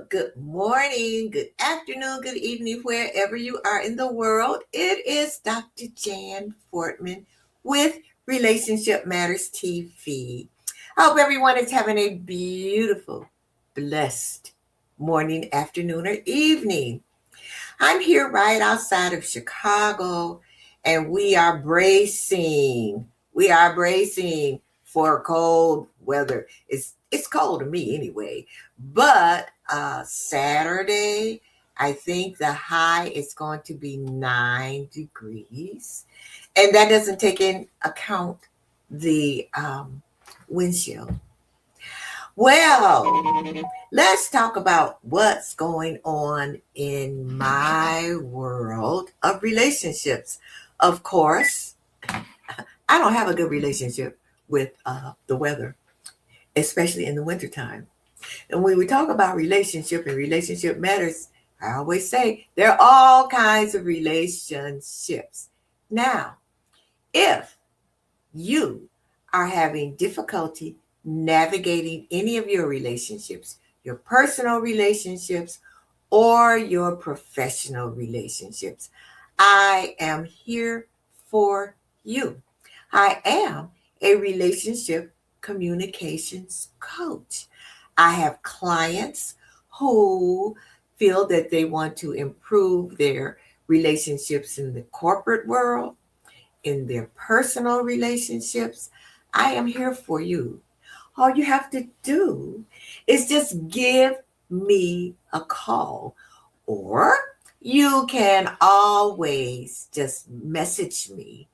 Good morning, good afternoon, good evening, wherever you are in the world. It is Dr. Jan Fortman with Relationship Matters TV. I hope everyone is having a beautiful, blessed morning, afternoon, or evening. I'm here right outside of Chicago, and we are bracing. We are bracing for cold weather. It's cold to me anyway, but Saturday, I think the high is going to be 9 degrees, and that doesn't take into account the wind chill. Well, let's talk about what's going on in my world of relationships. Of course, I don't have a good relationship with the weather, especially in the wintertime. And when we talk about relationship and relationship matters, I always say there are all kinds of relationships. Now, if you are having difficulty navigating any of your relationships, your personal relationships, or your professional relationships, I am here for you. I am a relationship communications coach. I have clients who feel that they want to improve their relationships in the corporate world, in their personal relationships. I am here for you. All you have to do is just give me a call, or you can always just message me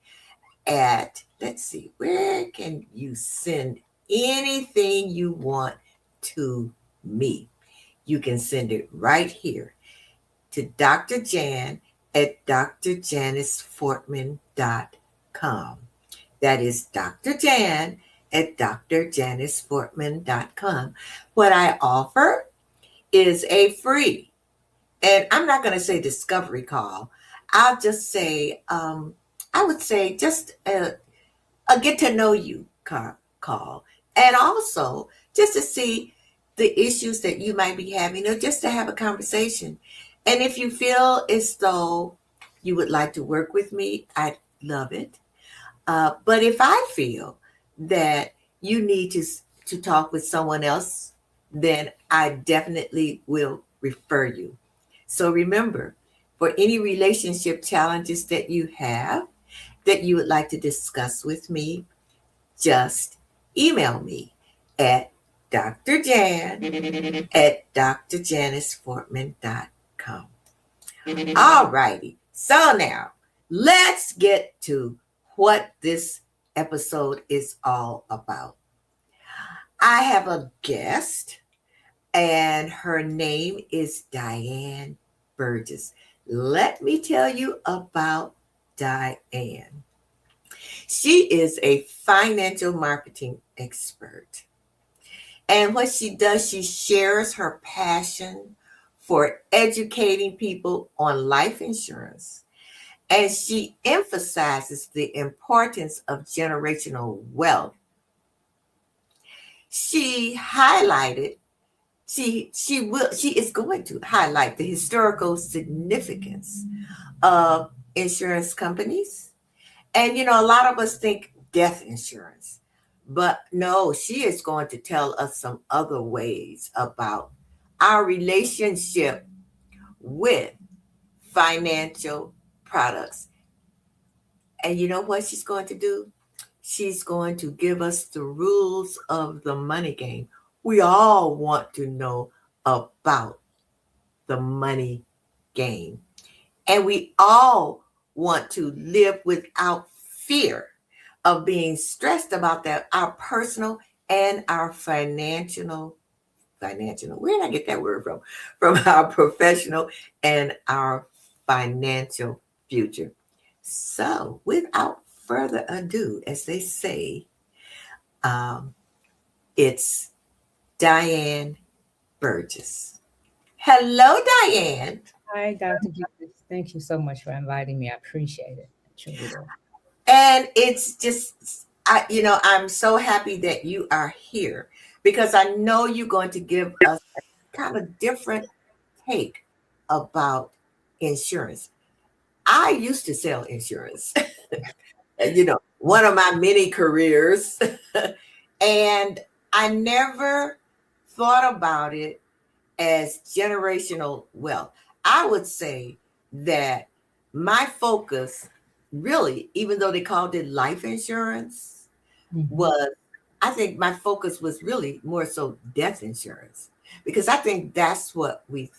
at, let's see, where can you send anything you want to me? You can send it right here to Dr. Jan at drjanisfortman.com. That is Dr. Jan at drjanisfortman.com. What I offer is a free, and I'm not going to say discovery call. I'll just say, I would say just a get to know you call. And also just to see the issues that you might be having, or just to have a conversation. And if you feel as though you would like to work with me, I'd love it. But if I feel that you need to talk with someone else, then I definitely will refer you. So remember, for any relationship challenges that you have that you would like to discuss with me, just email me at drjan at drjanisfortman.com. All righty. So now, let's get to what this episode is all about. I have a guest, and her name is Dianne Burgess. Let me tell you about Dianne. She is a financial marketing expert. And what she does, she shares her passion for educating people on life insurance. And she emphasizes the importance of generational wealth. She highlighted, she is going to highlight the historical significance of insurance companies. And a lot of us think death insurance, but no, she is going to tell us some other ways about our relationship with financial products. And you know what she's going to do? She's going to give us the rules of the money game. We all want to know about the money game. And we all want to live without fear of being stressed about that, our personal and our financial. Where did I get that word from? From our professional and our financial future. So, without further ado, as they say, um, it's Dianne Burgess. Hello, Dianne. Hi, Dr. Burgess. Thank you so much for inviting me. I appreciate it. I truly do. And it's just, I'm so happy that you are here because I know you're going to give us a kind of different take about insurance. I used to sell insurance, one of my many careers. And I never thought about it as generational wealth. I would say that my focus, really, even though they called it life insurance, Mhm. was I think my focus was really more so death insurance because I think that's what we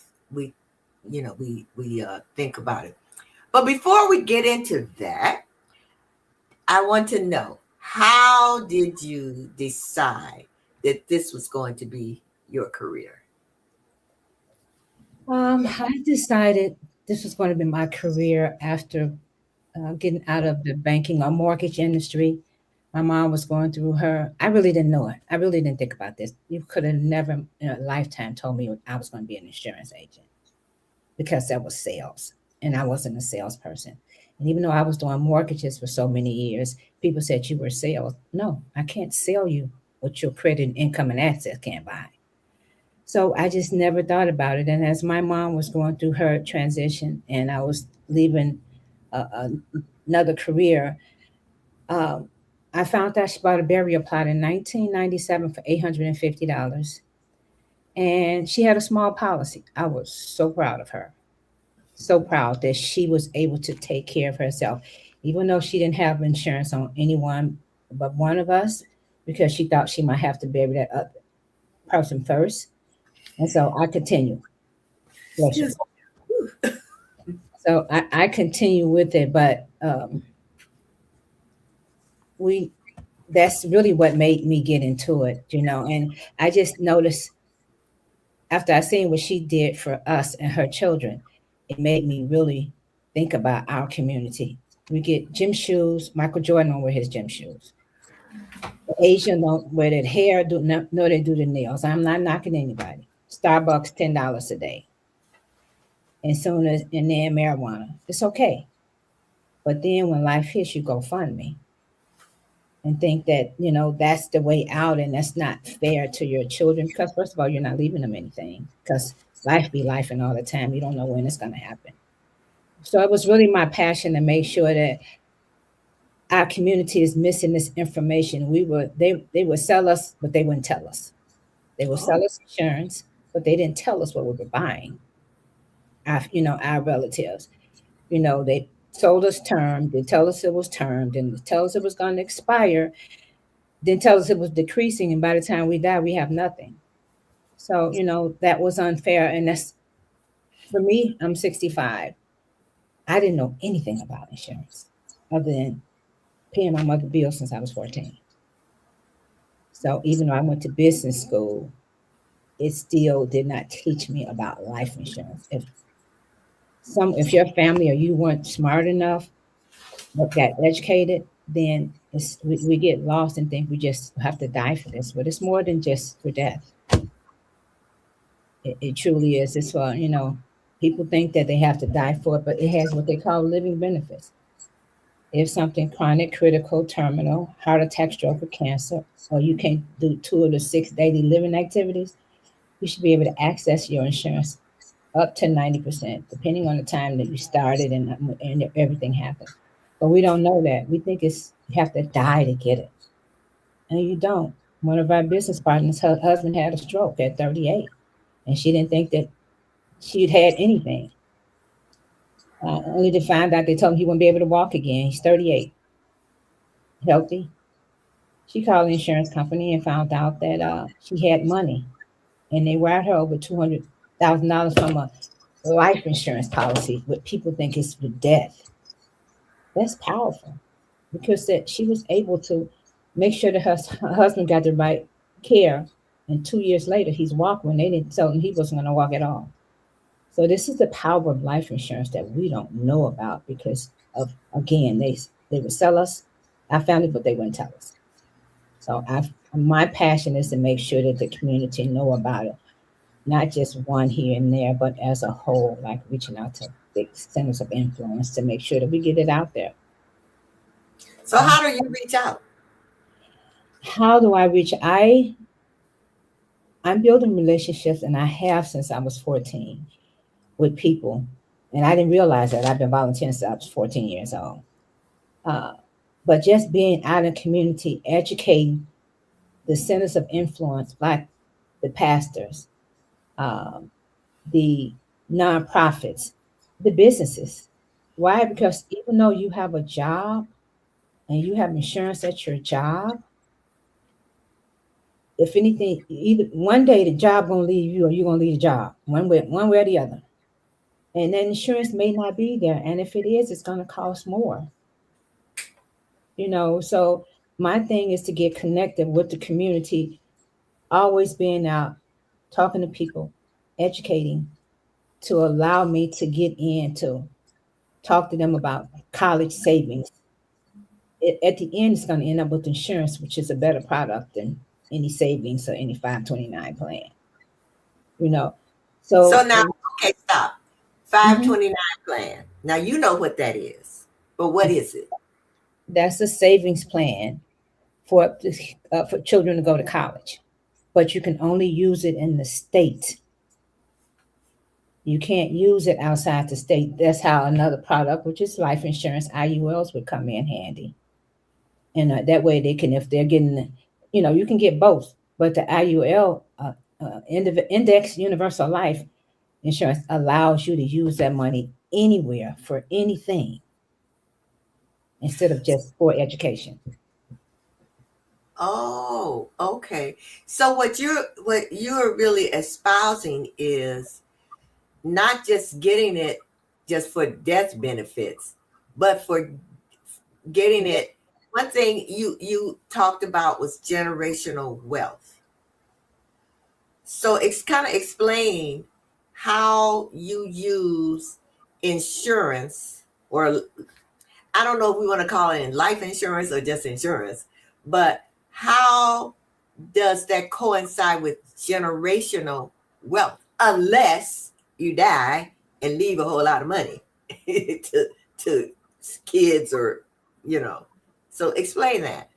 think about it. But before we get into that, I want to know, how did you decide that this was going to be your career? I decided this was going to be my career after getting out of the banking or mortgage industry. My mom was going through her. I really didn't know it. I really didn't think about this. You could have never in a lifetime told me I was going to be an insurance agent because that was sales, and I wasn't a salesperson. And even though I was doing mortgages for so many years, people said you were sales. No, I can't sell you what your credit, and income, and assets can't buy. So I just never thought about it. And as my mom was going through her transition and I was leaving a, another career, um, I found out she bought a burial plot in 1997 for $850. And she had a small policy. I was so proud of her. So proud that she was able to take care of herself, even though she didn't have insurance on anyone but one of us, because she thought she might have to bury that other person first. And so I continued. Bless you. Yes. So I continue with it, but we that's really what made me get into it. And I just noticed after I seen what she did for us and her children, it made me really think about our community. We get gym shoes. Michael Jordan don't wear his gym shoes. The Asian don't wear their hair. No, they do the nails. I'm not knocking anybody. Starbucks $10 a day, and then marijuana. It's okay. But then when life hits you, go fund me and think that that's the way out, and that's not fair to your children, because first of all, you're not leaving them anything, because life be life and all the time, you don't know when it's going to happen. So it was really my passion to make sure that our community is missing this information. They would sell us, but they wouldn't tell us. They would Oh, sell us insurance, but they didn't tell us what we were buying. Our relatives, they sold us term, they tell us it was termed, and tell us it was going to expire, then tell us it was decreasing, and by the time we die, we have nothing. So, that was unfair. And that's, for me, I'm 65. I didn't know anything about insurance other than paying my mother bills since I was 14. So even though I went to business school, it still did not teach me about life insurance. If your family or you weren't smart enough but got educated, then we get lost and think we just have to die for this. But it's more than just for death. It truly is. It's for, people think that they have to die for it, but it has what they call living benefits. If something chronic, critical, terminal, heart attack, stroke, or cancer, or you can't do 2 of the 6 daily living activities, you should be able to access your insurance up to 90%, depending on the time that you started and everything happened. But we don't know that. We think you have to die to get it. And you don't. One of our business partners, her husband had a stroke at 38, and she didn't think that she'd had anything. Only to find out they told him he wouldn't be able to walk again. He's 38, healthy. She called the insurance company and found out that she had money, and they wired her over $200,000 from a life insurance policy, what people think is for death. That's powerful because that she was able to make sure that her husband got the right care, and 2 years later he's walking when they didn't tell him he wasn't going to walk at all. So this is the power of life insurance that we don't know about because of, again, they would sell us our family, but they wouldn't tell us. So my passion is to make sure that the community know about it, not just one here and there, but as a whole, like reaching out to big centers of influence to make sure that we get it out there. So how do you reach out? How do I reach? I'm building relationships, and I have since I was 14 with people, and I didn't realize that I've been volunteering since I was 14 years old. Uh, but just being out in the community, educating the centers of influence, like the pastors, um, the nonprofits, the businesses. Why? Because even though you have a job and you have insurance at your job, if anything, either one day the job gonna leave you or you're gonna leave the job, one way or the other. And then insurance may not be there. And if it is, it's gonna cost more. So my thing is to get connected with the community, always being out, talking to people, educating to allow me to get in to talk to them about college savings. At the end, it's going to end up with insurance, which is a better product than any savings or any 529 plan. You know, So so now, okay, stop. mhm, 529 plan. Now you know what that is, but what is it? that's a savings plan for children to go to college, but you can only use it in the state. You can't use it outside the state. That's how another product, which is life insurance, IULs, would come in handy. And that way they can, if they're getting, you can get both. But the IUL, Index Universal Life Insurance, allows you to use that money anywhere for anything instead of just for education. Oh, okay. So what you're really espousing is not just getting it just for death benefits, but for getting Yeah. it. One thing you talked about was generational wealth. So it's kind of explain how you use insurance, or I don't know if we want to call it life insurance or just insurance, but how does that coincide with generational wealth? Unless you die and leave a whole lot of money to kids or, you know. So explain that.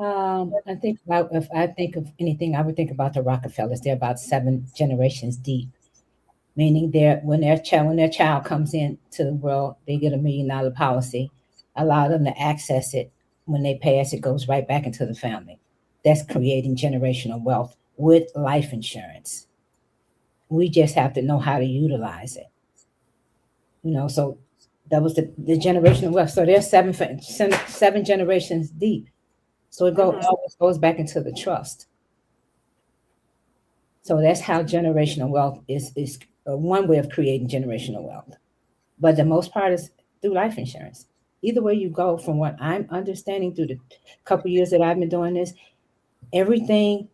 I think about if I think of anything, I would think about the Rockefellers. They're about 7 generations deep, meaning when their child comes into the world, they get $1 million policy, allow them to access it. When they pass, it goes right back into the family. That's creating generational wealth with life insurance. We just have to know how to utilize it. So that was the generational wealth. So there's seven generations deep. So it Mhm. always goes back into the trust. So that's how generational wealth is one way of creating generational wealth. but the most part is through life insurance. Either way you go, from what I'm understanding through the couple years that I've been doing this, everything,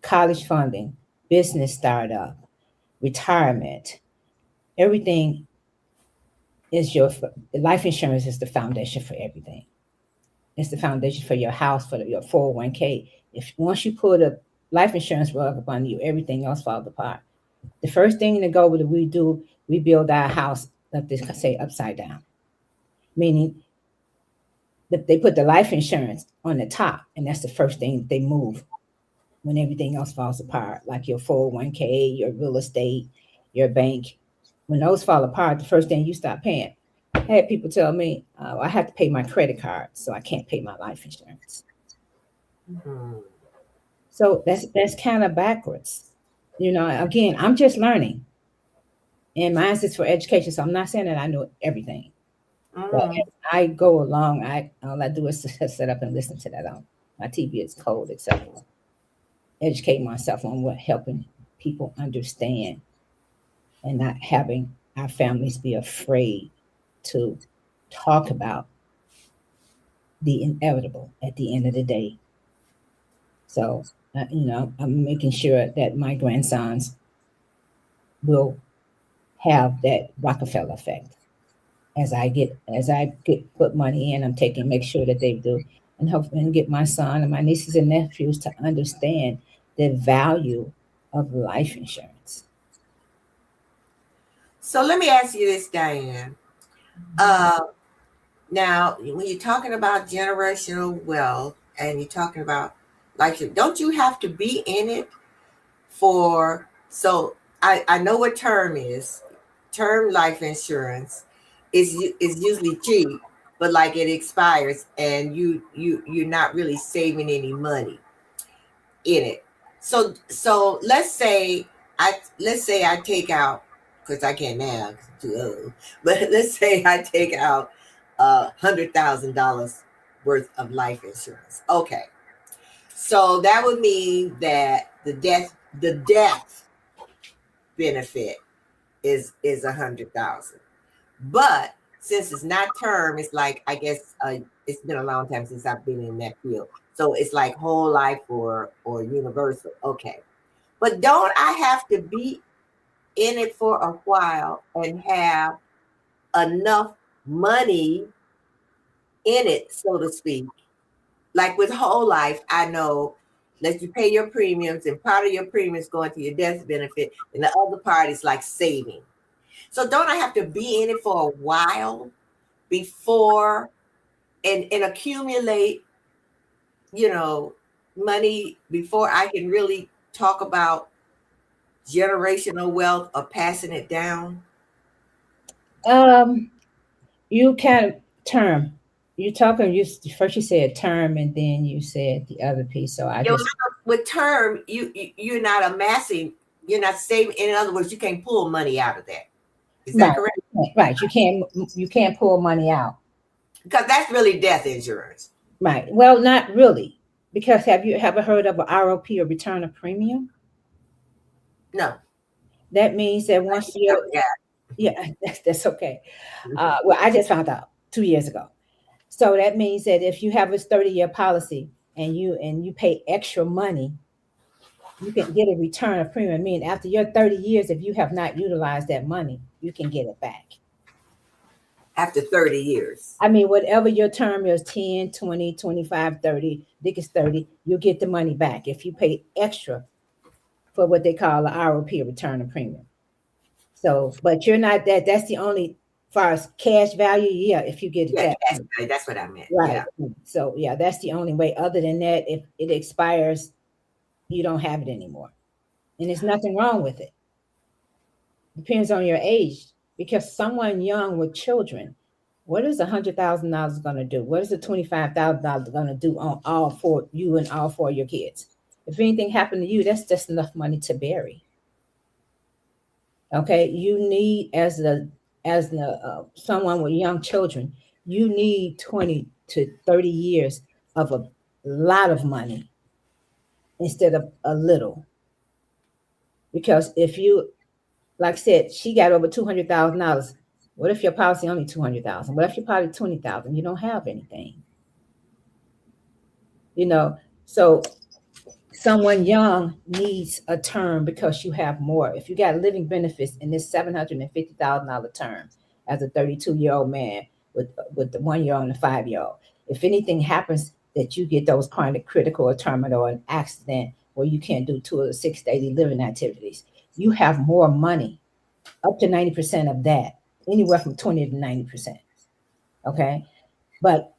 college funding, business startup, retirement, everything is your life insurance is the foundation for everything. It's the foundation for your house, for your 401k. If once you pull the life insurance rug up on you, everything else falls apart. The first thing to go with we do, we build our house, let this say upside down, meaning that they put the life insurance on the top, and that's the first thing they move when everything else falls apart, like your 401k, your real estate, your bank. When those fall apart, the first thing you stop paying. I had people tell me, I have to pay my credit card, so I can't pay my life insurance. Hmm. So that's kind of backwards. Again, I'm just learning, and mine is for education. So I'm not saying that I know everything, but Hmm. as I go along, all I do is sit up and listen to that on my TV. It's cold, etc. Educate myself on what helping people understand and not having our families be afraid to talk about the inevitable at the end of the day. So, I'm making sure that my grandsons will have that Rockefeller effect. As I get put money in, I'm taking make sure that they do, and help and get my son and my nieces and nephews to understand the value of life insurance. So let me ask you this, Diane. Uh, Now, when you're talking about generational wealth and you're talking about like, don't you have to be in it for? So I know what term is. Term life insurance is usually cheap, but like it expires and you're not really saving any money in it. So let's say I take out, because I can't now 'cause I'm too old, but let's say I take out $100,000 worth of life insurance. Okay, so that would mean that the death benefit is 100,000. But since it's not term, it's like, I guess, it's been a long time since I've been in that field. So it's like whole life or universal. Okay. But don't I have to be in it for a while and have enough money in it, so to speak? Like with whole life, I know that you pay your premiums, and part of your premiums going to your death benefit, and the other part is like saving. So don't I have to be in it for a while before and accumulate, you know, money before I can really talk about generational wealth or passing it down? Um, you can term. You talking. First you said term, and then you said the other piece. So I You know, just with term, you're not amassing, you're not saving. In other words, you can't pull money out of that. Is right, that correct? right. You can't pull money out. Because that's really death insurance. Right. Well, not really, because have you ever heard of a ROP, or return of premium? No. That means that once you, Yeah. yeah, that's okay. Well, I just found out 2 years ago. So that means that if you have this 30-year policy, and you pay extra money, you can get a return of premium. Meaning after your 30 years, if you have not utilized that money, you can get it back. After 30 years. I mean, whatever your term is, 10, 20, 25, 30, I think it's 30, you'll get the money back if you pay extra for what they call a ROP, return of premium. So, but you're not that's the only, far as cash value, yeah, if you get it Yeah, that cash way. value, that's what I meant. Right. Yeah. So yeah, that's the only way. Other than that, if it expires, you don't have it anymore. And there's nothing wrong with it. Depends on your age. Because someone young with children, what is $100,000 going to do? What is the $25,000 going to do on all four you and all four of your kids? If anything happened to you, that's just enough money to bury. Okay, you need, as the someone with young children, you need 20 to 30 years of a lot of money instead of a little. Because if you, like I said, she got over $200,000. What if your policy only 200,000? What if your policy 20,000? You don't have anything, you know. So someone young needs a term because you have more. If you got living benefits in this $750,000 term as a 32-year-old man with the 1 year old and the 5 year old, if anything happens that you get those chronic critical or terminal or an accident where you can't do 2 of the 6 daily living activities, you have more money, up to 90% of that, anywhere from 20 to 90%. Okay. But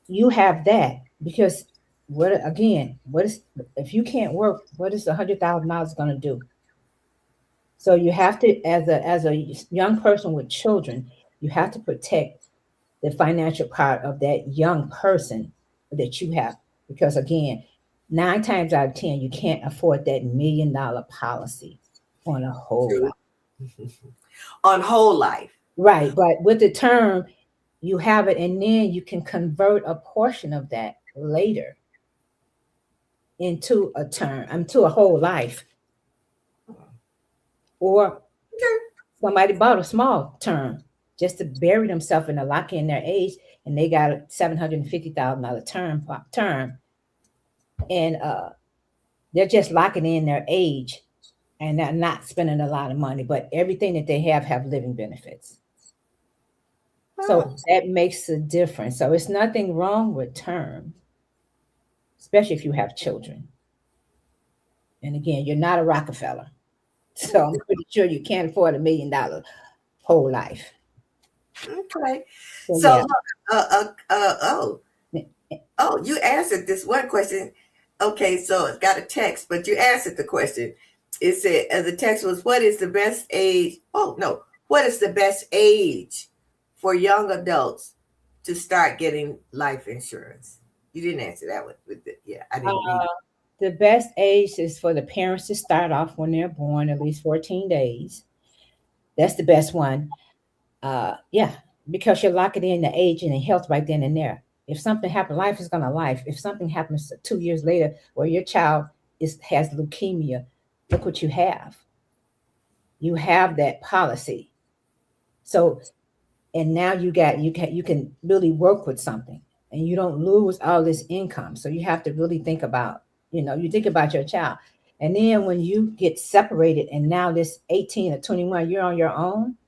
you have that because what is, if you can't work, what is $100,000 going to do? So you have to, as a young person with children, you have to protect the financial part of that young person that you have, because again, 9 times out of 10, you can't afford that $1 million policy on a whole True. lot. On whole life. Right, but with the term, you have it, and then you can convert a portion of that later into a term, into a whole life. Or somebody bought a small term just to bury themselves in a lock in their age, and they got a $750,000 term, and they're just locking in their age, and they're not spending a lot of money, but everything that they have living benefits. So that makes a difference. So it's nothing wrong with term, especially if you have children. And again, you're not a Rockefeller. So I'm pretty sure you can't afford $1 million whole life. Okay. So So yeah. look, you answered this one question. Okay, so it's got a text, but you answered the question. It said, the text was, "What is the best age?" Oh no, what is the best age for young adults to start getting life insurance? You didn't answer that one. Yeah, I didn't read Uh, it. the best age is for the parents to start off when they're born, at least 14 days. That's the best one. Yeah, because you're locking in the age and the health right then and there. If something happens, life is gonna life. If something happens 2 years later where your child has leukemia, look what you have. You have that policy. So, and now you can really work with something, and you don't lose all this income. So you have to really think about, you think about your child. And then when you get separated and now this 18 or 21, you're on your own,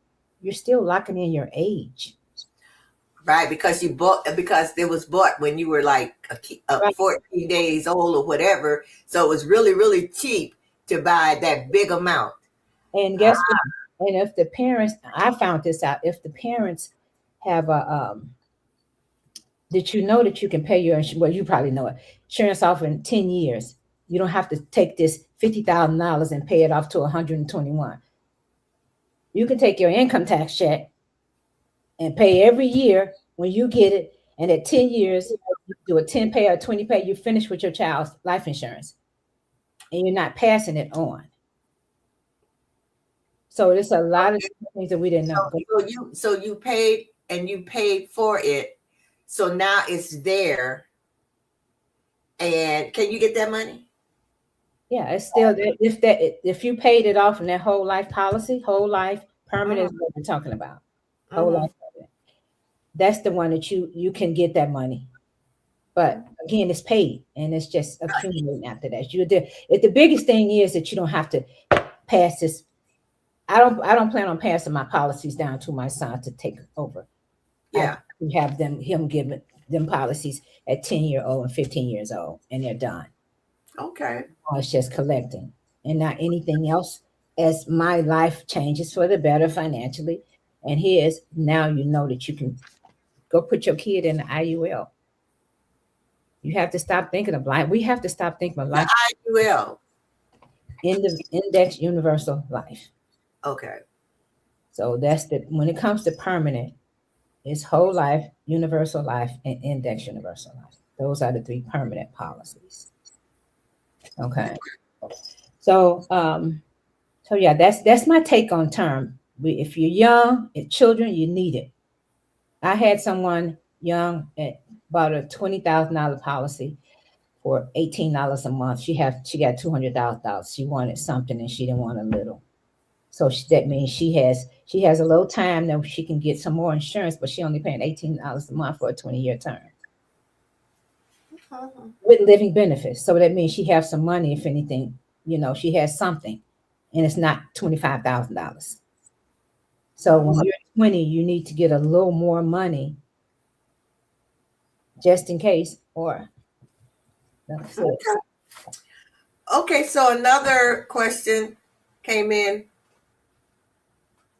you're still locking in your age. Right, because because it was bought when you were like 14 days old or whatever. So it was really, really cheap to buy that big amount. And guess what? And if the parents, I found this out, if the parents have did you know that you can pay your insurance? Well, you probably know it. Insurance off in 10 years. You don't have to take this $50,000 and pay it off to 121. You can take your income tax check and pay every year when you get it. And at 10 years, you do a 10 pay or 20 pay, you finish with your child's life insurance. And you're not passing it on. So there's a lot of things that we didn't know. So you paid and you paid for it. So now it's there. And can you get that money? Yeah, it's still there. If you paid it off in that whole life policy, whole life permanent is what we're talking about. Whole life permanent. That's the one that you can get that money. But again, it's paid and it's just accumulating after that. The biggest thing is that you don't have to pass this. I don't plan on passing my policies down to my son to take over. Yeah. We have him giving them policies at 10-year-old and 15 years old, and they're done. Okay. It's just collecting and not anything else. As my life changes for the better financially, and here's now you know that you can go put your kid in the IUL. You have to stop thinking of life. We have to stop thinking of life. The IUL. In the index universal life. Okay. So that's when it comes to permanent, it's whole life, universal life, and index universal life. Those are the 3 permanent policies. Okay. So yeah, that's my take on term. If you're young, children, you need it. I had someone young bought a $20,000 policy for $18 a month. She got $200,000. She wanted something and she didn't want a little. So that means she has a little time that she can get some more insurance, but she only paying $18 a month for a 20-year term Mhm. with living benefits. So that means she has some money if anything, she has something, and it's not $25,000. So when Oh, you're 20, you need to get a little more money just in case, or that's it. okay. Okay, so another question came in.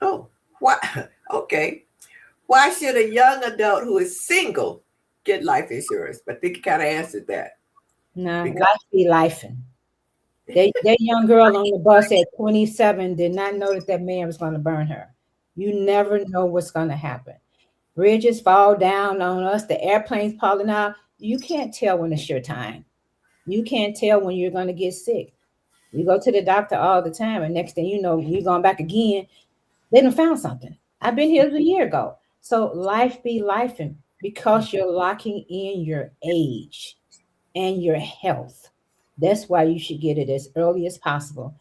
Oh, why? Okay. Why should a young adult who is single get life insurance? But they kind of answered that Nah, because life be lifing. That young girl on the bus at 27 did not know that man was going to burn her. You never know what's going to happen. Bridges fall down on us, the airplanes falling out. You can't tell when it's your time. You can't tell when you're going to get sick. We go to the doctor all the time, and next thing you know, you're going back again. They done found something. I've been here a year ago. So life be lifing because you're locking in your age and your health. That's why you should get it as early as possible.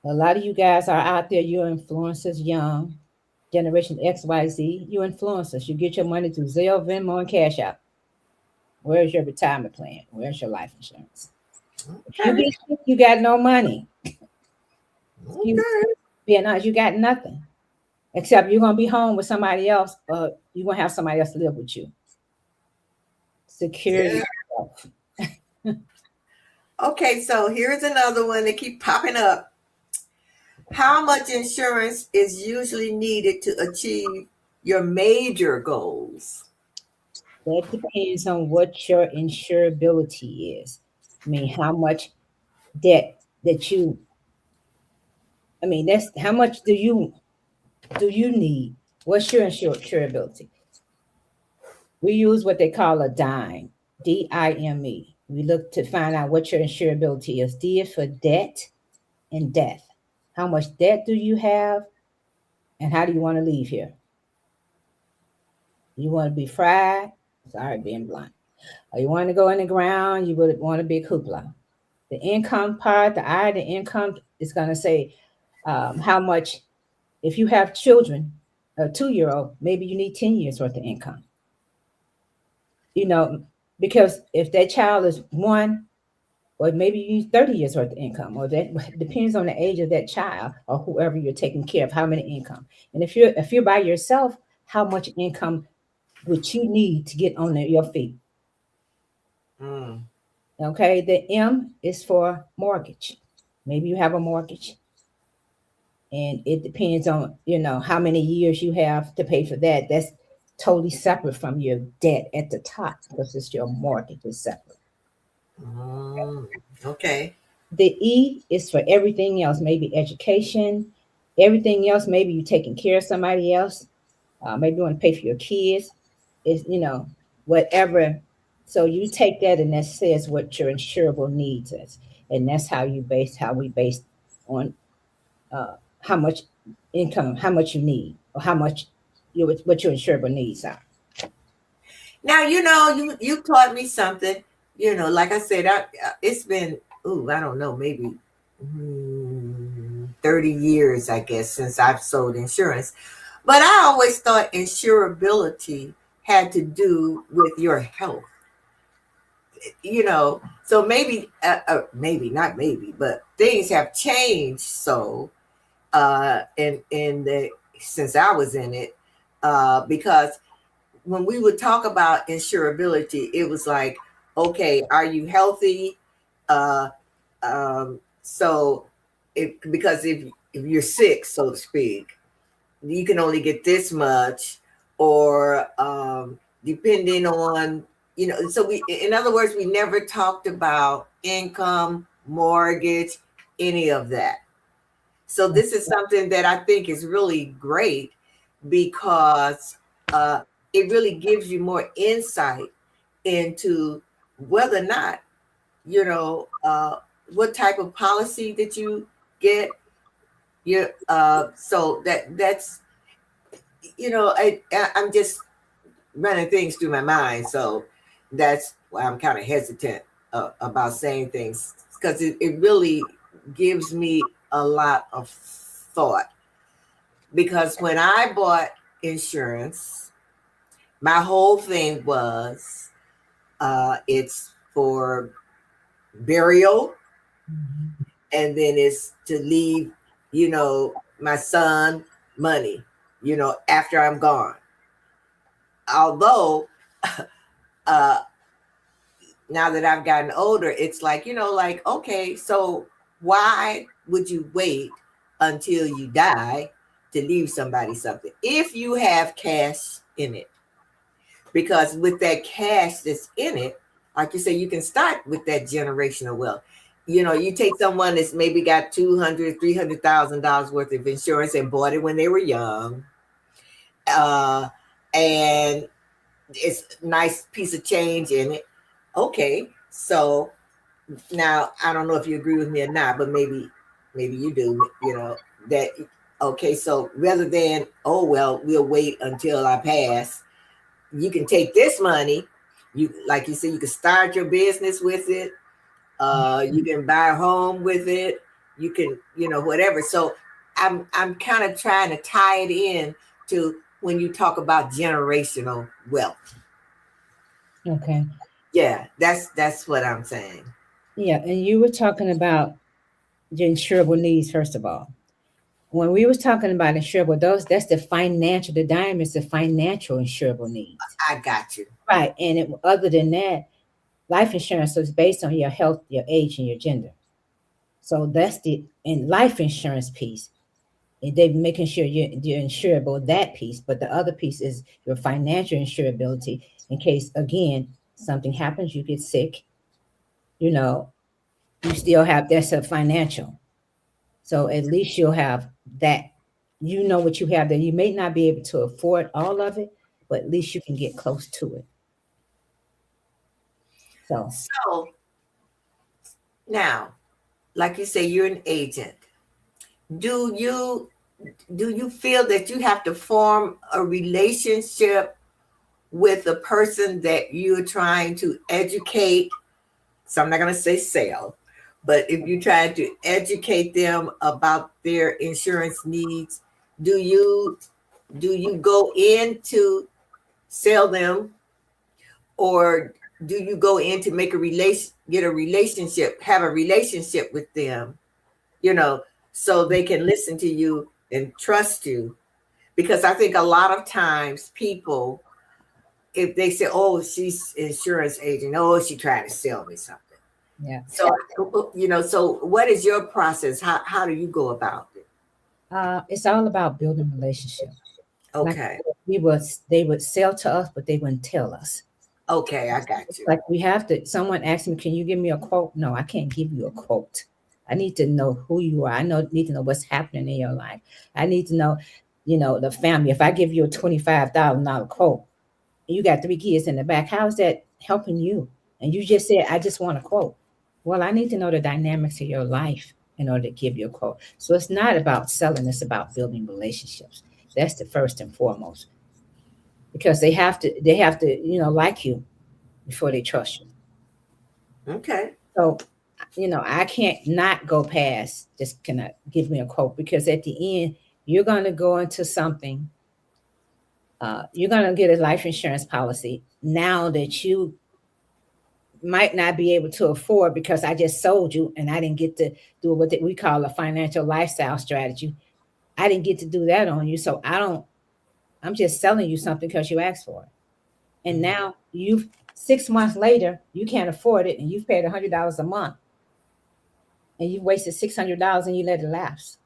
A lot of you guys are out there, you're influencers, young, Generation XYZ, you influencers. You get your money through Zelle, Venmo, and Cash App. Where's your retirement plan? Where's your life insurance? If you okay, get sick, you got no money. Excuse okay, being honest, you got nothing. Except you're gonna be home with somebody else, or you're gonna have somebody else to live with you. Secure yeah. yourself. Okay, so here's another one that keep popping up. How much insurance is usually needed to achieve your major goals? That depends on what your insurability is. I mean, how much debt that you I mean, that's how much do you need? What's your insurability? We use what they call a dime, DIME. We look to find out what your insurability is. D is for debt and death. How much debt do you have, and how do you want to leave here? You want to be fried? Sorry, being blunt. Or you want to go in the ground? You would want a big hoopla. The income part, the income is going to say how much. If you have children, a 2-year old, maybe you need 10 years worth of income. You know, because if that child is one, or maybe you use 30 years worth of income, or that depends on the age of that child or whoever you're taking care of, how many income. And if you're by yourself, how much income would you need to get on your feet? Mm, Okay, the M is for mortgage. Maybe you have a mortgage, and it depends on how many years you have to pay for that. That's totally separate from your debt at the top because it's your mortgage is separate. mm, okay. The E is for everything else, maybe education, everything else. Maybe you're taking care of somebody else. Maybe you want to pay for your kids. Is whatever. So you take that, and that says what your insurable needs is, and that's how we base on how much income, how much you need, or how much what your insurable needs are. Now you taught me something. Like I said, it's been I don't know, maybe 30 years, I guess, since I've sold insurance. But I always thought insurability had to do with your health. So maybe not maybe, but things have changed. So in the since I was in it, because when we would talk about insurability, it was like, okay, are you healthy? Uh, so because if you're sick, so to speak, you can only get this much, or depending on So in other words, we never talked about income, mortgage, any of that. So this is something that I think is really great because uh, it really gives you more insight into whether or not you know what type of policy that you get. So that's I'm just running things through my mind. So that's why I'm kind of hesitant about saying things, because it really gives me a lot of thought, because when I bought insurance, my whole thing was it's for burial, Mhm. and then it's to leave, my son money, after I'm gone. Although, uh, now that I've gotten older, it's like, like, okay, so why would you wait until you die to leave somebody something if you have cash in it? Because with that cash that's in it, like you say, you can start with that generational wealth. You take someone that's maybe got $200,000, $300,000 worth of insurance and bought it when they were young, and it's a nice piece of change in it. Okay, so now I don't know if you agree with me or not, but maybe you do. That, okay. So rather than, oh well, we'll wait until I pass, you can take this money. You, like you said, you can start your business with it. You can buy a home with it. You can, whatever. So I'm kind of trying to tie it in to when you talk about generational wealth. Okay. Yeah, that's what I'm saying. Yeah, and you were talking about the insurable needs first of all. When we was talking about insurable, that's the financial. The dime is the financial insurable needs, I got you. right? And other than that, life insurance is based on your health, your age, and your gender. So that's the in life insurance piece. And they're making sure you're insurable that piece, but the other piece is your financial insurability in case again something happens, you get sick, you know, you still have that's a financial. So at least you'll have that. You know what you have there. You may not be able to afford all of it, but at least you can get close to it. So So now, like you say, you're an agent. Do you do you feel that you have to form a relationship with the person that you're trying to educate? So I'm not going to say sell, but if you're trying to educate them about their insurance needs, do you go in to sell them, or do you go in to make a relation, get a relationship, have a relationship with them, you know, so they can listen to you and trust you? Because I think a lot of times people, if they say, "Oh, she's insurance agent," "Oh, she trying to sell me something." yeah, So, so what is your process? How do you go about it? it's all about building relationship. Like Okay. we would, they would sell to us, but they wouldn't tell us. Okay, I got you. Like we have to. Someone asked me, "Can you give me a quote?" No, I can't give you a quote. I need to know who you are. Need to know what's happening in your life. I need to know, the family. If I give you a $25,000 quote, you got 3 kids in the back. How is that helping you? And you just said, I just want a quote. Well, I need to know the dynamics of your life in order to give you a quote. So it's not about selling, it's about building relationships. That's the first and foremost. Because they have to, like you before they trust you. Okay. So, I can't not go past just cannot give me a quote because at the end, you're gonna go into something, you're gonna get a life insurance policy now that you might not be able to afford because I just sold you and I didn't get to do what we call a financial lifestyle strategy. I didn't get to do that on you. So I'm just selling you something because you asked for it. And Mhm. now 6 months later, you can't afford it and you've paid $100 a month and you wasted $600 and you let it lapse.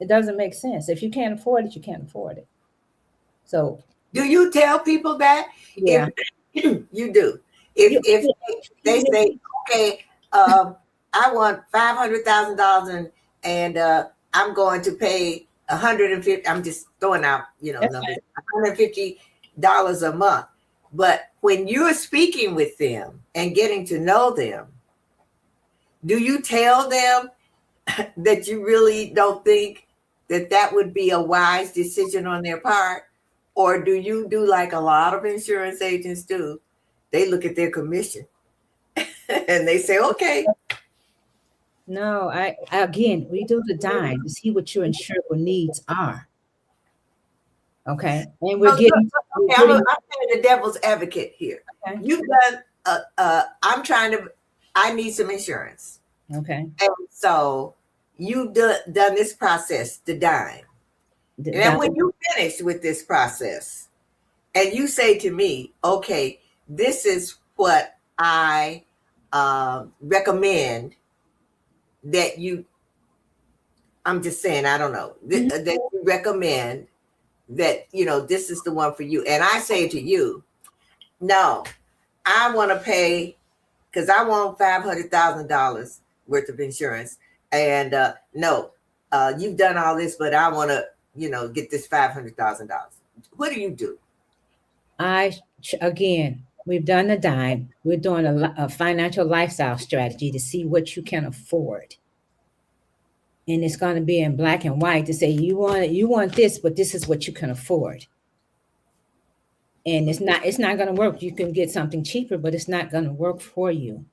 It doesn't make sense. If you can't afford it, you can't afford it. So Do you tell people that? If yeah. you do, You, if they say, okay, I want $500,000, and I'm going to pay 150. I'm just throwing out, that's numbers. $150 a month. But when you're speaking with them and getting to know them, do you tell them that you really don't think that that would be a wise decision on their part? Or do you do like a lot of insurance agents do? They look at their commission and they say, okay. No, again, we do the dime to see what your insurable needs are. Okay, and So, we're okay, I'm getting playing the devil's advocate here. okay. You've done. I'm trying to. I need some insurance, Okay, and so you've done this process, the dime. And then dime. when you finish with this process, and you say to me, "Okay, this is what I recommend that you." I'm just saying, I don't know Mhm. that you recommend that this is the one for you, and I say to you, no, I want to pay because I want $500,000 worth of insurance. And no, you've done all this, but I want to, get this $500,000. What do you do? Again, we've done the dime. We're doing a financial lifestyle strategy to see what you can afford, and it's going to be in black and white to say you want this, but this is what you can afford. And it's not going to work. You can get something cheaper, but it's not going to work for you.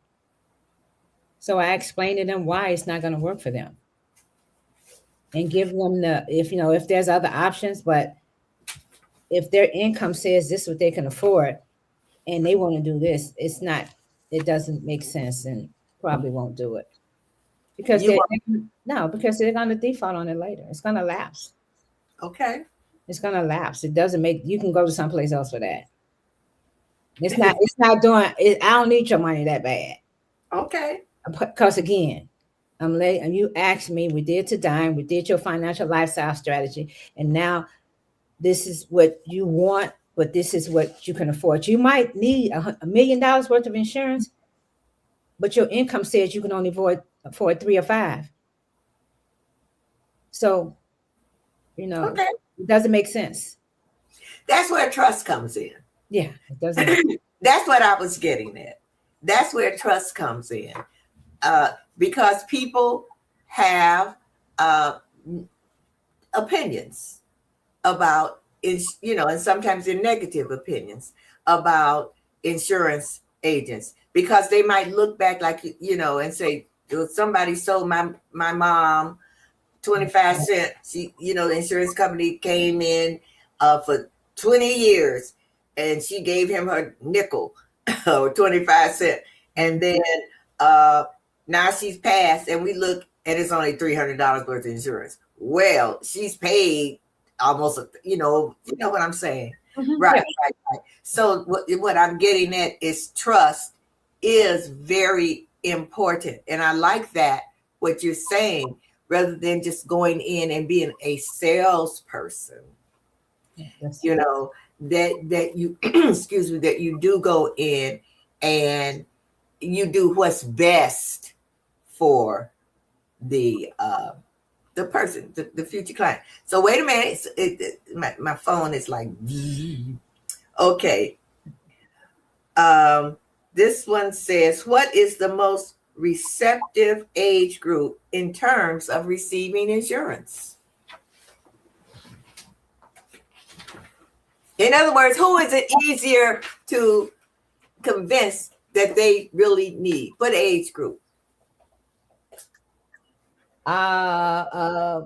So I explained to them why it's not going to work for them, and give them if there's other options, but if their income says this is what they can afford and they want to do this, it doesn't make sense and probably won't do it because You want, no, because they're going to default on it later. It's going to lapse. okay. It's going to lapse. It doesn't make you can go to someplace else for that. It's not doing it. I don't need your money that bad. Okay. Because again, I'm late and you asked me, we did to dime, we did your financial lifestyle strategy, and now this is what you want, but this is what you can afford. You might need $1 million worth of insurance, but your income says you can only afford 3 or 5. So, Okay. it doesn't make sense. That's where trust comes in. Yeah, it doesn't make sense. That's what I was getting at. That's where trust comes in. Because people have opinions about and sometimes they're negative opinions about insurance agents because they might look back like and say, somebody sold my mom 25 cents. The insurance company came in for 20 years and she gave him her nickel or 25 cents. And then now she's passed and we look and it's only $300 worth of insurance. Well, she's paid almost, what I'm saying. Mhm. Right, Yeah. right. So what I'm getting at is trust is very important. And I like that, what you're saying, rather than just going in and being a salesperson, Yes. that you, excuse me, that you do go in and you do what's best for the person, the future client. So wait a minute, my phone is like, okay. This one says, what is the most receptive age group in terms of receiving insurance? In other words, who is it easier to convince that they really need? What age group? Uh,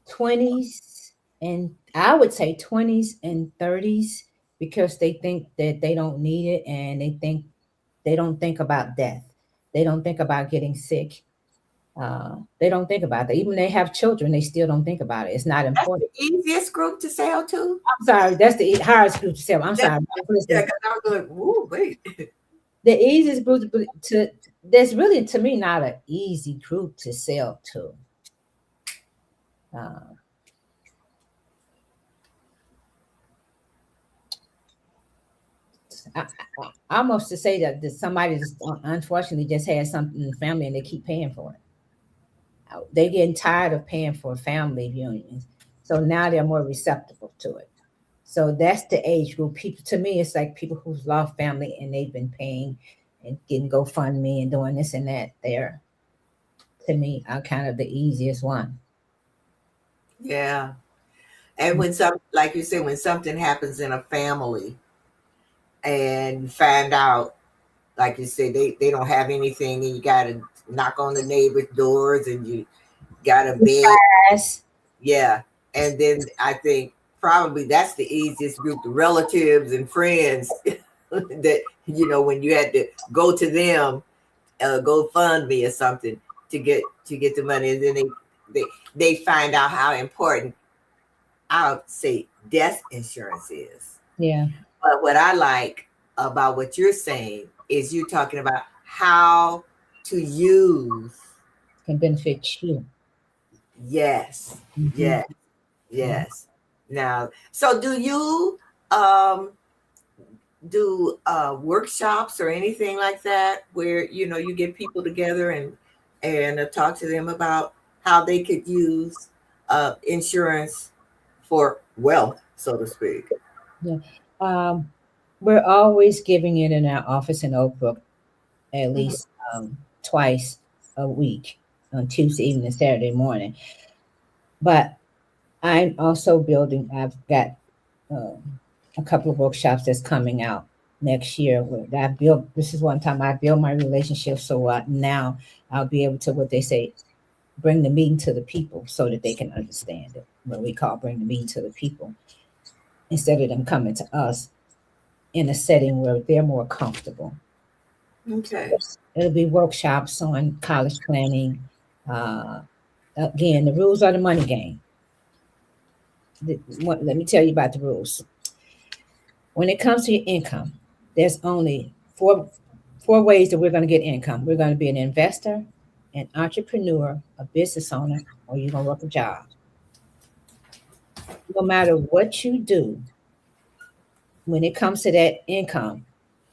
20s, and I would say 20s and 30s because they think that they don't need it, and they don't think about death. They don't think about getting sick. They don't think about that. Even when they have children, they still don't think about it. It's not That's important. the easiest group to sell to. I'm sorry, that's the hardest group to sell. I'm That, sorry. yeah, Listen, because I was going, ooh, wait. the easiest group there's really to me not an easy group to sell to. Uh, I almost to say that somebody just unfortunately just had something in the family and they keep paying for it. They're getting tired of paying for family reunions, so now they're more receptive to it. So that's the age group. People, to me, it's like people who've lost family and they've been paying and getting GoFundMe and doing this and that. They're, to me, are kind of the easiest one. Yeah. And like you said, when something happens in a family and you find out, like you said, they don't have anything and you got to knock on the neighbors' doors and you got a bed. Yes. Yeah. And then I think probably that's the easiest group, the relatives and friends that, when you had to go to them, go fund me or something to get the money. And then they find out how important I'll say death insurance is. Yeah. But what I like about what you're saying is you talking about how to use. Can benefit you. Yes, Mm-hmm. yes, yes. Now, so do you um do workshops or anything like that where you get people together and talk to them about how they could use insurance for wealth, so to speak? Yeah. Um, we're always giving it in our office in Oak Brook at Mhm. least twice a week on Tuesday evening and Saturday morning. But I'm also building, I've got a couple of workshops that's coming out next year. Where I build, this is one time I build my relationship. So now I'll be able to, what they say, bring the meeting to the people so that they can understand it. What we call bring the meeting to the people instead of them coming to us in a setting where they're more comfortable. Okay. It'll be workshops on college planning. Uh, Again, the rules are the money game. Let me tell you about the rules. When it comes to your income, there's only four ways that we're going to get income. We're going to be an investor, an entrepreneur, a business owner, or you're going to work a job. No matter what you do, when it comes to that income,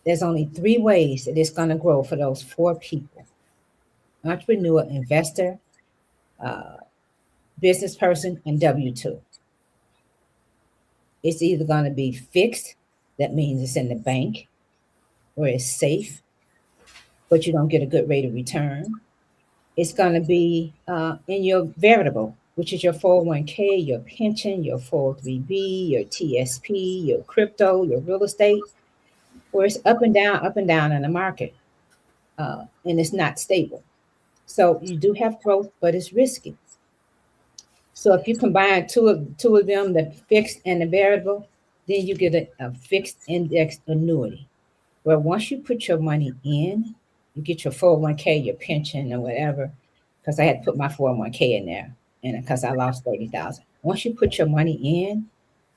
there's only three ways that it's going to grow for those four people: entrepreneur, investor, uh, business person, and W 2. It's either going to be fixed, that means it's in the bank, or it's safe, but you don't get a good rate of return. It's going to be in your variable, which is your 401k, your pension, your 403b, your TSP, your crypto, your real estate, where it's up and down in the market, and it's not stable. So you do have growth, but it's risky. So if you combine two of them, the fixed and the variable, then you get a fixed index annuity. Where once you put your money in, you get your 401k, your pension, or whatever. Because I had to put my 401k in there, and because I lost 30,000. Once you put your money in,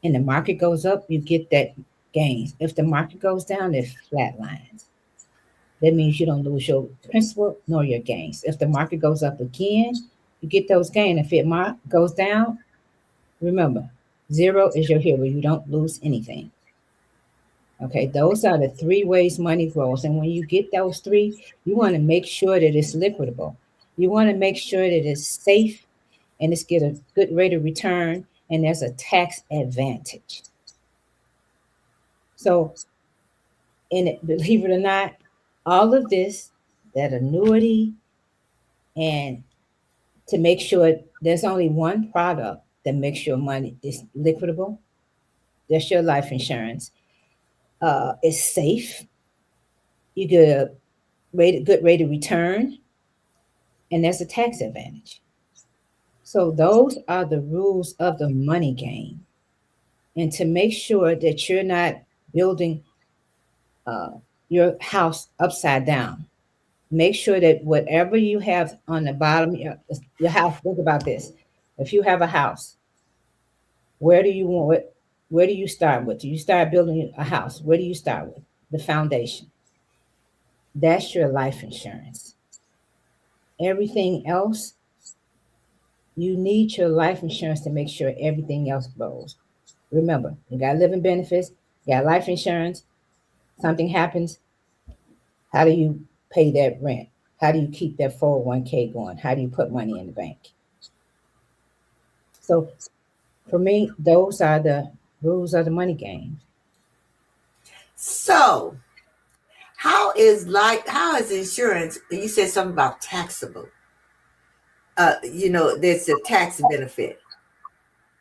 and the market goes up, you get that gains. If the market goes down, it flat lines. That means you don't lose your principal nor your gains. If the market goes up again, you get those gains. If it goes down, remember, zero is your hero. You don't lose anything. Okay, those are the three ways money grows. And when you get those three, you want to make sure that it's liquidable. You want to make sure that it's safe and it's get a good rate of return and there's a tax advantage. So, in it, believe it or not, all of this, that annuity, and to make sure there's only one product that makes your money is liquidable. That's your life insurance. It's safe. You get a good rate of return, and there's a tax advantage. So those are the rules of the money game. And to make sure that you're not building uh, your house upside down, make sure that whatever you have on the bottom of your house, think about this. If you have a house, where do you want it? Where do you start with? Do you start building a house? Where do you start with? The foundation. That's your life insurance. Everything else, you need your life insurance to make sure everything else grows. Remember, you got living benefits, you got life insurance. Something happens, how do you pay that rent? How do you keep that 401k going? How do you put money in the bank? So for me, those are the rules of the money game. So how is insurance? You said something about taxable. There's a tax benefit,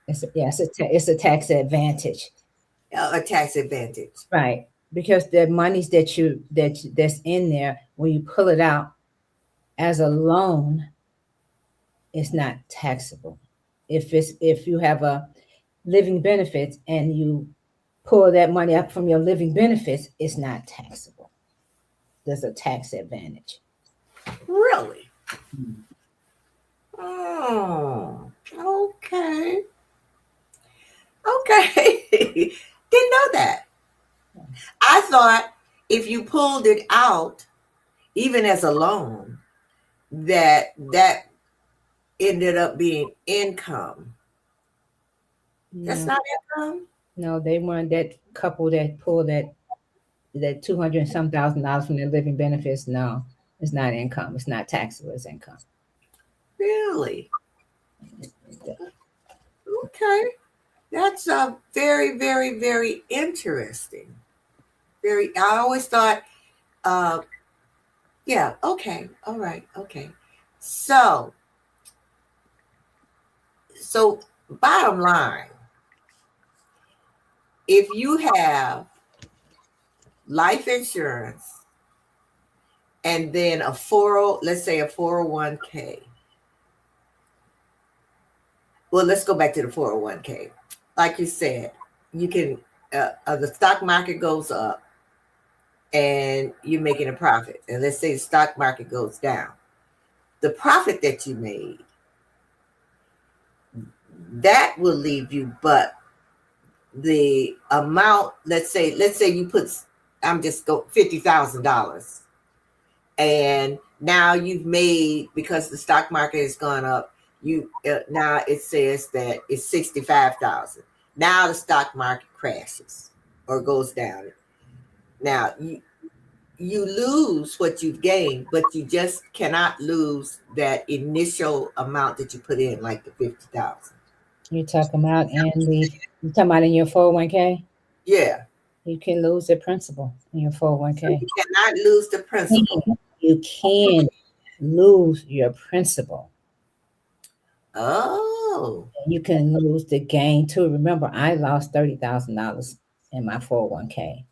It's a tax advantage, a tax advantage. right? Because the monies that's in there when you pull it out, As a loan, it's not taxable. If you have a living benefits and you pull that money up from your living benefits, it's not taxable. There's a tax advantage. Really? Mm. Oh, okay. Okay. Didn't know that. I thought if you pulled it out, even as a loan, that ended up being income. That's No, not income? no, they weren't that couple that pulled that 200 and some $1,000 from their living benefits. No, it's not income. It's not taxable as income. Really? Okay. That's very, very, very interesting. Very, I always thought, uh, yeah, okay, all right, okay. So, so bottom line, if you have life insurance and then a 40, let's say a 401k. Well, let's go back to the 401k. Like you said, you can, the stock market goes up and you're making a profit. And let's say the stock market goes down. The profit that you made, that will leave you, but the amount, let's say you put, I'm just go $50,000, and now you've made, because the stock market has gone up, you now it says that it's 65,000. Now the stock market crashes or goes down. Now you lose what you've gained, but you just cannot lose that initial amount that you put in, like the 50,000. You're talking about you talking about in your 401k? Yeah. You can lose the principal in your So 401k. you cannot lose the principal. You can lose your principal. Oh. You can lose the gain too. Remember, I lost $30,000 in my 401k.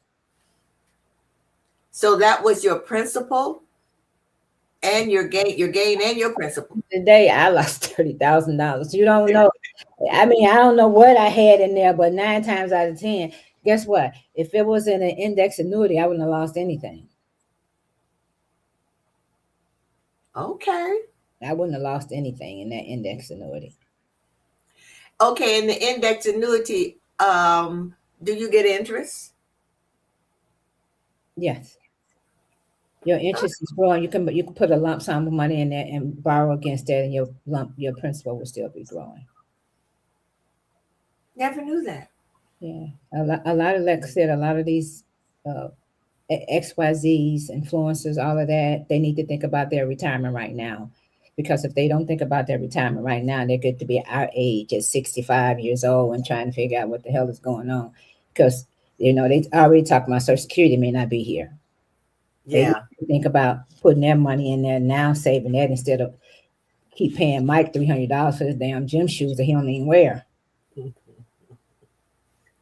So that was your principal and your gain and your principal. Today I lost $30,000. You don't know. I mean, I don't know what I had in there, but 9 times out of 10, guess what? If it was in an index annuity, I wouldn't have lost anything. Okay. I wouldn't have lost anything in that index annuity. Okay, in the index annuity, do you get interest? Yes. Your interest is growing. You can put a lump sum of money in there and borrow against that, and your principal will still be growing. Never knew that. Yeah, a lot of, like I said, a lot of these uh, XYZs, influencers, all of that, they need to think about their retirement right now. Because if they don't think about their retirement right now, they're good to be our age at 65 years old and trying to figure out what the hell is going on. Because, they already talking about Social Security may not be here. They need Yeah. to think about putting their money in there now, saving that instead of keep paying Mike $300 for his damn gym shoes that he don't even wear.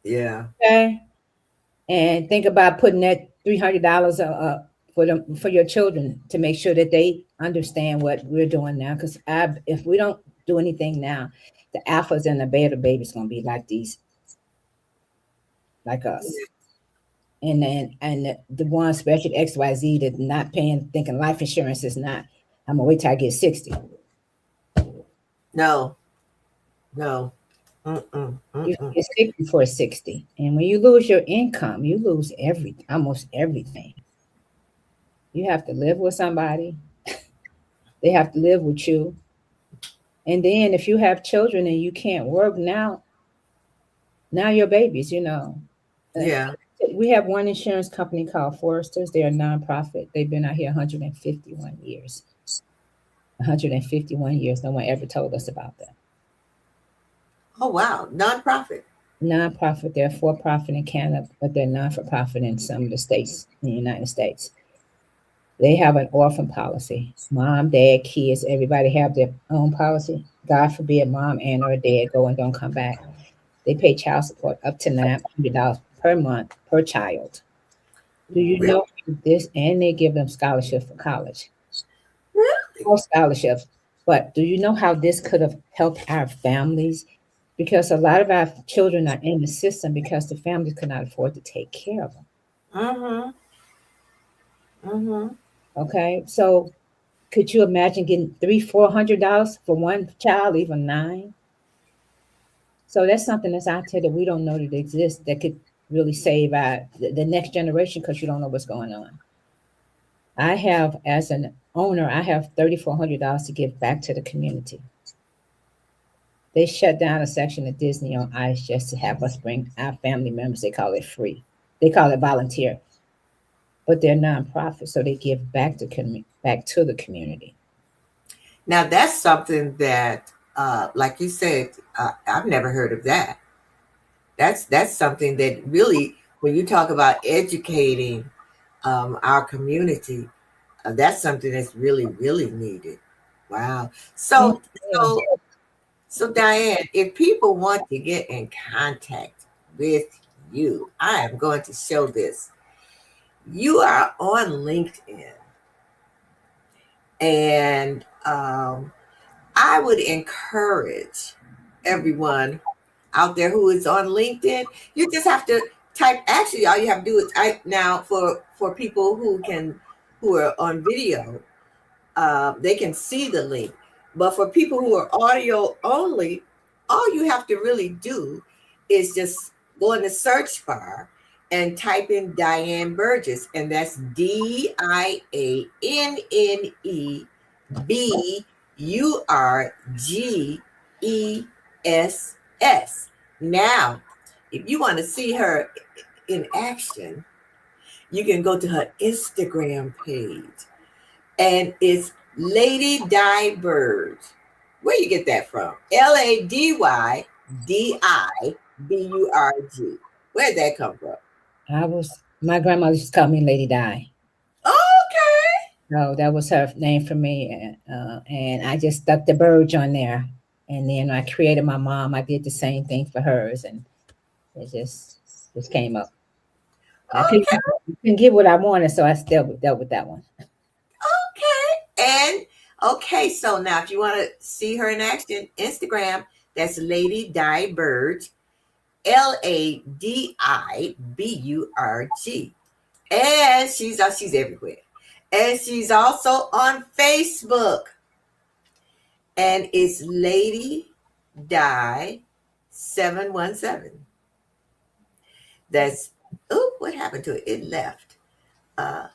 Yeah. Okay? And think about putting that $300 for your children to make sure that they understand what we're doing now. Because if we don't do anything now, the alphas and the beta babies gonna be like like us. And then the one special XYZ that not paying, thinking life insurance is not. I'm gonna wait till I get 60. No. No. Mm-mm. You Mm-mm. get sick before 60. And when you lose your income, you lose almost everything. You have to live with somebody. They have to live with you. And then if you have children and you can't work now your babies. Uh, Yeah. We have one insurance company called Foresters. They're a nonprofit. They've been out here 151 years. 151 years. No one ever told us about that. Oh wow. Nonprofit. Nonprofit. They're for profit in Canada, but they're non for profit in some of the states in the United States. They have an orphan policy. Mom, dad, kids, everybody have their own policy. God forbid mom and or dad go and don't come back. They pay child support up to $900 per month per child. Do you Really? know this? And they give them scholarship for college. All scholarships. But do you know how this could have helped our families? Because a lot of our children are in the system because the families could not afford to take care of them. Mm-hmm. Mm-hmm. Okay, so could you imagine getting $300-400 for one child, even nine? So that's something that's out there that we don't know that exists that could really save our the next generation because you don't know what's going on. I have, as an owner, I have $3,400 to give back to the community. They shut down a section of Disney on Ice just to have us bring our family members. They call it free. They call it volunteer, but they're nonprofit, so they give back to back to the community. Now that's something that, like you said, I've never heard of that. That's something that really, when you talk about educating our community, that's something that's really, really needed. Wow. It So, is. so, so Dianne, if people want to get in contact with you, I am going to show this. You are on LinkedIn, and I would encourage everyone out there who is on LinkedIn. You just have to type. Actually, all you have to do is type now for people who are on video. They can see the link. But for people who are audio only, all you have to really do is just go in the search bar and type in Dianne Burgess, and that's Dianne Burgess. Now, if you want to see her in action, you can go to her Instagram page, and it's Lady Di Burge. Where you get that from? LADYDIBURG. Where'd that come from? My grandmother used to call me Lady Di. Okay. So that was her name for me, and I just stuck the Burge on there. And then I created my mom. I did the same thing for hers, and it just came up. I Okay. couldn't get what I wanted, so I still dealt with that one. Okay. And okay, so now if you want to see her in action, Instagram, that's Lady Di Burge, LADIBURG. And she's everywhere. And she's also on Facebook. And it's Lady Di 717. That's oh, what happened to it? It left. Uh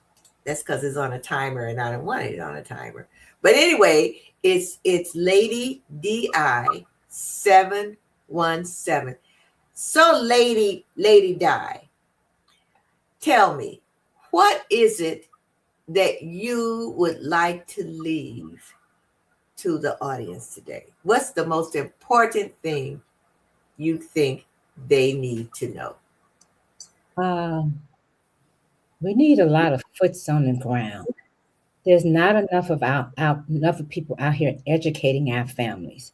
that's because it's on a timer and I don't want it on a timer. But anyway, it's Lady Di 717. So Lady Di, tell me, what is it that you would like to leave to the audience today? What's the most important thing you think they need to know? Um, we need a lot of foots on the ground. There's not enough of enough of people out here educating our families.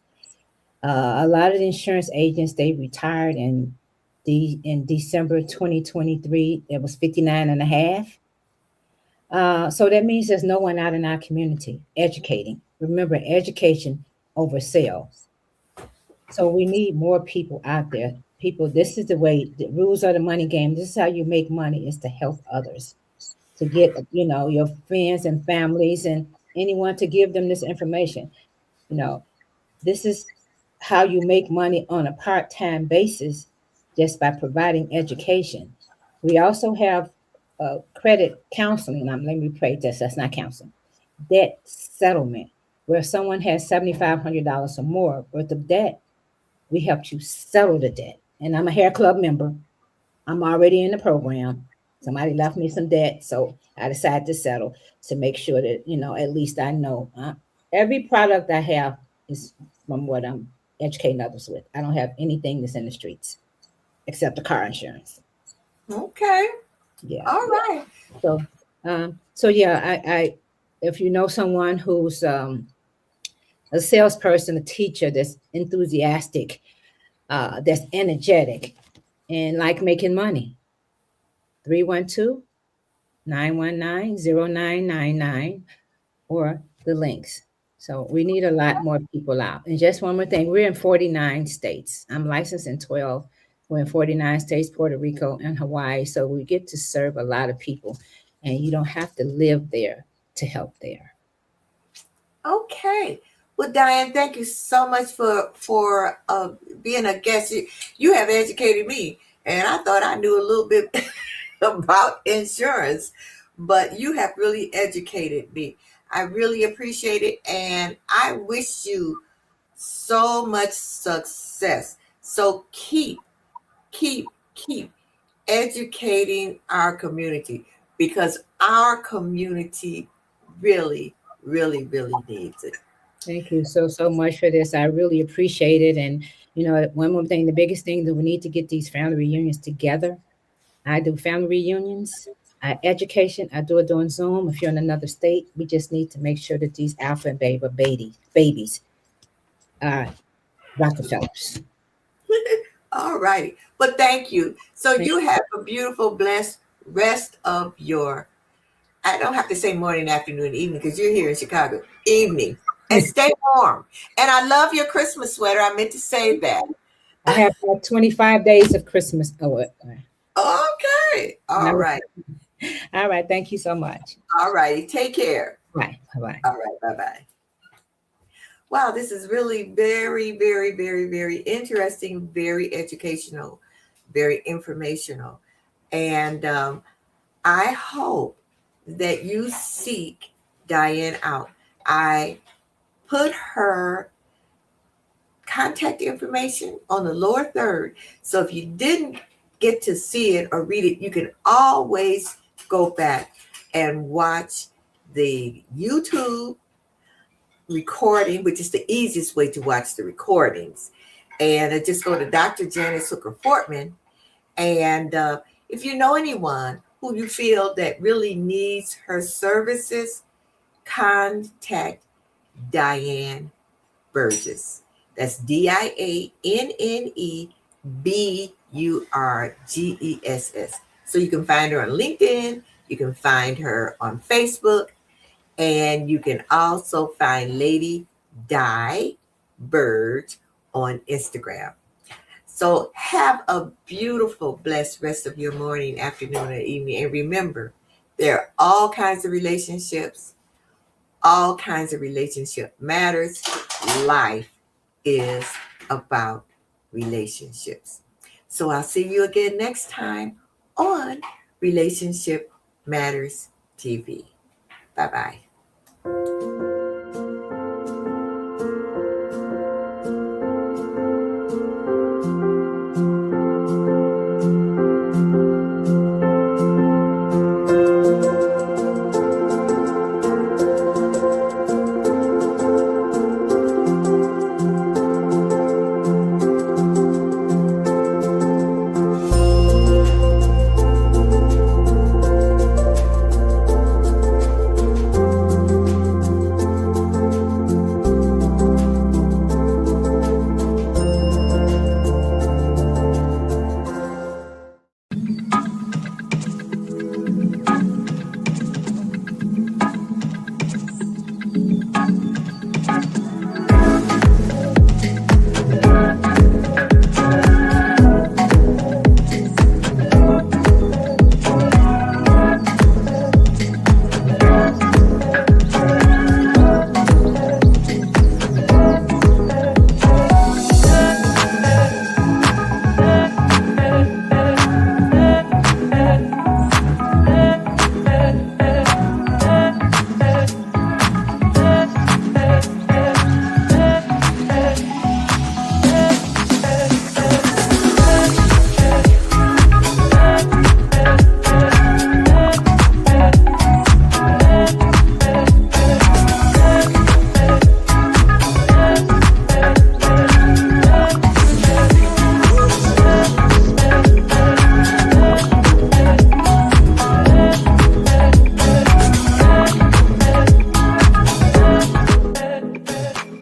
A lot of the insurance agents they retired in December 2023. There was 59 and a half. So that means there's no one out in our community educating. Remember, education over sales. So we need more people out there. People, this is the way the rules of the money game. This is how you make money is to help others, to get, your friends and families and anyone to give them this information. You know, this is how you make money on a part-time basis just by providing education. We also have credit counseling. Let me pray this. That's not counseling. Debt settlement, where someone has $7,500 or more worth of debt. We help you settle the debt. And I'm a hair club member. I'm already in the program. Somebody left me some debt, so I decided to settle to make sure that at least I know every product I have is from what I'm educating others with. I don't have anything that's in the streets except the car insurance. Okay. Yeah. All right. So yeah, I if you know someone who's a salesperson, a teacher that's enthusiastic, that's energetic, and like making money, 312-919-0999 or the links. So we need a lot more people out. And just one more thing, we're in 49 states. I'm licensed in 12. We're in 49 states, Puerto Rico and Hawaii. So we get to serve a lot of people. And you don't have to live there to help there. Okay. Well, Diane, thank you so much for being a guest. You have educated me, and I thought I knew a little bit about insurance, but you have really educated me. I really appreciate it, and I wish you so much success. So keep educating our community because our community really, really needs it. Thank you so much for this. I really appreciate it. And, one more thing, the biggest thing that we need to get these family reunions together. I do family reunions, education. I do it on Zoom. If you're in another state, we just need to make sure that these alpha and beta babies are Rockefellers. All righty. But thank you. So Thank you have a beautiful, blessed rest of your, I don't have to say morning, afternoon, evening because you're here in Chicago, evening. And you. stay warm. And I love your Christmas sweater. I meant to say that. I have about 25 days of Christmas. Okay. All right. All right. Thank you so much. All righty. Take care. Bye. Bye-bye. All right. Bye-bye. Wow, this is really very interesting, very educational, very informational. And I hope that you seek Diane out. I put her contact information on the lower third. So if you didn't get to see it or read it, you can always go back and watch the YouTube recording, which is the easiest way to watch the recordings. And just go to Dr. Janice Hooker Fortman. And if you know anyone who you feel that really needs her services, contact Dianne Burgess. That's DianneBurgess. So you can find her on LinkedIn, you can find her on Facebook, and you can also find Lady Di Burge on Instagram. So have a beautiful, blessed rest of your morning, afternoon, or evening. And remember, there are all kinds of relationships, all kinds of relationship matters. Life is about relationships. So I'll see you again next time on Relationship Matters TV. Bye-bye.